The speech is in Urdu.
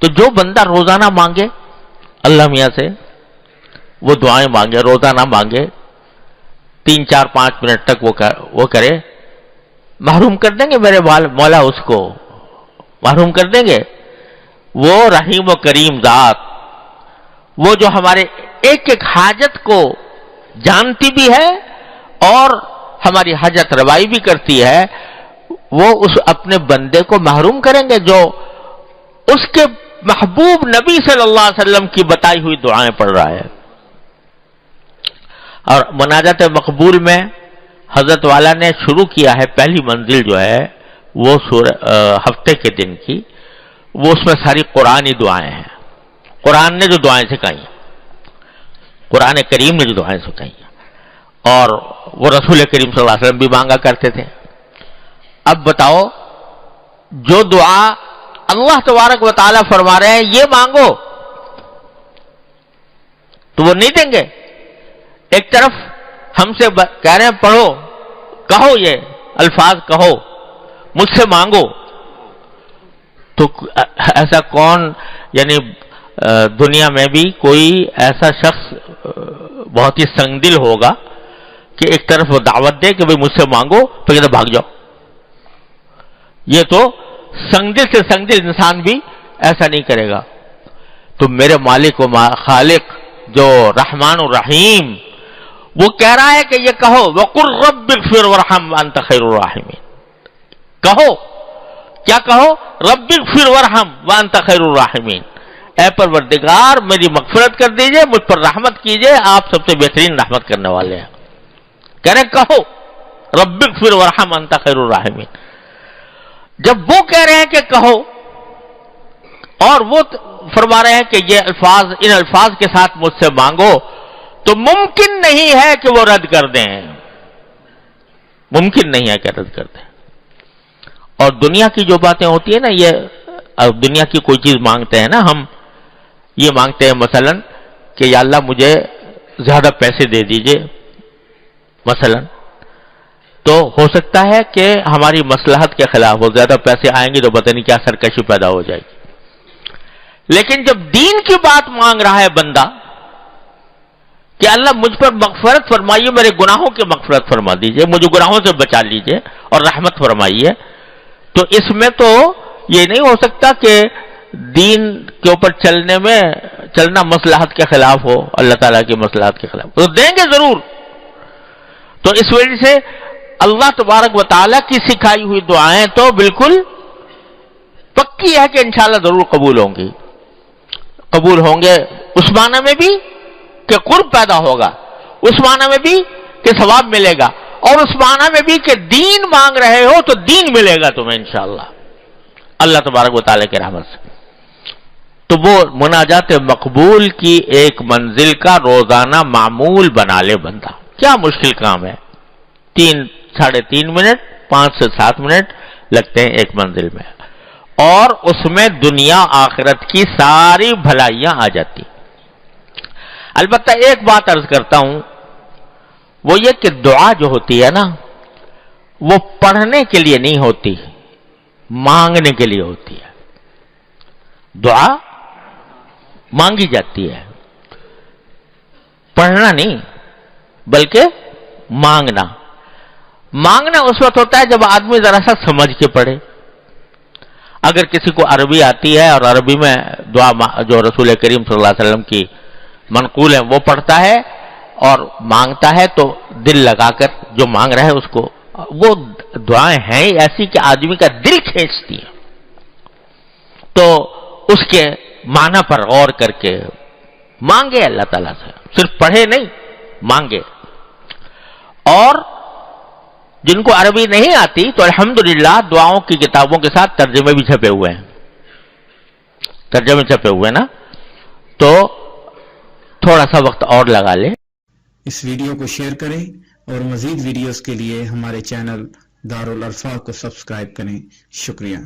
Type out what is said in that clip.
تو جو بندہ روزانہ مانگے اللہ میاں سے، وہ دعائیں مانگے، روزانہ مانگے، 3 4 5 منٹ تک وہ کرے، محروم کر دیں گے میرے مولا، اس کو محروم کر دیں گے۔ وہ رحیم و کریم ذات، وہ جو ہمارے ایک ایک حاجت کو جانتی بھی ہے اور ہماری حاجت روائی بھی کرتی ہے، وہ اس اپنے بندے کو محروم کریں گے جو اس کے محبوب نبی صلی اللہ علیہ وسلم کی بتائی ہوئی دعائیں پڑھ رہا ہے۔ اور مناجات مقبول میں حضرت والا نے شروع کیا ہے، پہلی منزل جو ہے وہ ہفتے کے دن کی، وہ اس میں ساری قرآنی دعائیں ہیں، قرآن نے جو دعائیں سکھائی ہیں، قرآن کریم نے جو دعائیں سکھائی ہیں، اور وہ رسول کریم صلی اللہ علیہ وسلم بھی مانگا کرتے تھے۔ اب بتاؤ، جو دعا اللہ تبارک و تعالیٰ فرما رہے ہیں یہ مانگو، تو وہ نہیں دیں گے۔ ایک طرف ہم سے کہہ رہے ہیں پڑھو، کہو، یہ الفاظ کہو، مجھ سے مانگو، تو ایسا کون، یعنی دنیا میں بھی کوئی ایسا شخص بہت ہی سنگ دل ہوگا کہ ایک طرف وہ دعوت دے کہ بھئی مجھ سے مانگو، تو کہتے بھاگ جاؤ۔ یہ تو سنگ دل سے سنگ دل انسان بھی ایسا نہیں کرے گا۔ تو میرے مالک و خالق جو رحمان الرحیم، وہ کہہ رہا ہے کہ یہ کہو، وَقُلْ رَبِّ اغْفِرْ وَارْحَمْ وَأَنْتَ خَيْرُ الرَّاحِمِينَ۔ کہو، کیا کہو؟ رَبِّ اغْفِرْ وَارْحَمْ وَأَنْتَ خَيْرُ الرَّاحِمِينَ، اے پروردگار میری مغفرت کر دیجئے، مجھ پر رحمت کیجئے، آپ سب سے بہترین رحمت کرنے والے ہیں۔ کہہ رہے کہو، رَبِّ اغْفِرْ وَارْحَمْ وَأَنْتَ خَيْرُ الرَّاحِمِينَ۔ جب وہ کہہ رہے ہیں کہ کہو، اور وہ فرما رہے ہیں کہ یہ الفاظ، ان الفاظ کے ساتھ مجھ سے مانگو، تو ممکن نہیں ہے کہ وہ رد کر دیں، ممکن نہیں ہے کہ رد کر دیں۔ اور دنیا کی جو باتیں ہوتی ہیں نا، یہ دنیا کی کوئی چیز مانگتے ہیں نا ہم، یہ مانگتے ہیں مثلا کہ یا اللہ مجھے زیادہ پیسے دے دیجئے مثلا، تو ہو سکتا ہے کہ ہماری مصلحت کے خلاف وہ زیادہ پیسے آئیں گے تو پتہ نہیں کیا سرکشی پیدا ہو جائے گی۔ لیکن جب دین کی بات مانگ رہا ہے بندہ کہ اللہ مجھ پر مغفرت فرمائیے، میرے گناہوں کی مغفرت فرما دیجئے، مجھے گناہوں سے بچا لیجئے اور رحمت فرمائیے، تو اس میں تو یہ نہیں ہو سکتا کہ دین کے اوپر چلنا مصلحت کے خلاف ہو، اللہ تعالیٰ کی مصلحت کے خلاف، تو دیں گے ضرور۔ تو اس وجہ سے اللہ تبارک و تعالیٰ کی سکھائی ہوئی دعائیں تو بالکل پکی ہے کہ انشاءاللہ ضرور قبول ہوں گی، قبول ہوں گے، اس معنی میں بھی کہ قرب پیدا ہوگا، اس معنی میں بھی کہ ثواب ملے گا، اور اس معنی میں بھی کہ دین مانگ رہے ہو تو دین ملے گا تمہیں انشاءاللہ اللہ تبارک و تعالیٰ کی رحمت سے۔ تو وہ مناجات مقبول کی ایک منزل کا روزانہ معمول بنا لے بندہ، کیا مشکل کام ہے، 3 ساڑھے 3 منٹ 5 سے 7 منٹ لگتے ہیں ایک منزل میں، اور اس میں دنیا آخرت کی ساری بھلائیاں آ جاتی۔ البتہ ایک بات عرض کرتا ہوں، وہ یہ کہ دعا جو ہوتی ہے نا، وہ پڑھنے کے لیے نہیں ہوتی، مانگنے کے لیے ہوتی ہے۔ دعا مانگی جاتی ہے، پڑھنا نہیں بلکہ مانگنا۔ مانگنا اس وقت ہوتا ہے جب آدمی ذرا سا سمجھ کے پڑھے۔ اگر کسی کو عربی آتی ہے اور عربی میں دعا جو رسول کریم صلی اللہ علیہ وسلم کی منقول ہے وہ پڑھتا ہے اور مانگتا ہے، تو دل لگا کر جو مانگ رہا ہے اس کو، وہ دعائیں ہیں ایسی کہ آدمی کا دل کھینچتی ہیں، تو اس کے معنی پر غور کر کے مانگے اللہ تعالیٰ سے، صرف پڑھے نہیں مانگے۔ اور جن کو عربی نہیں آتی تو الحمدللہ دعاؤں کی کتابوں کے ساتھ ترجمے بھی چھپے ہوئے ہیں، ترجمے چھپے ہوئے نا، تو تھوڑا سا وقت اور لگا لے۔ اس ویڈیو کو شیئر کریں اور مزید ویڈیوز کے لیے ہمارے چینل دار الارفاق کو سبسکرائب کریں۔ شکریہ۔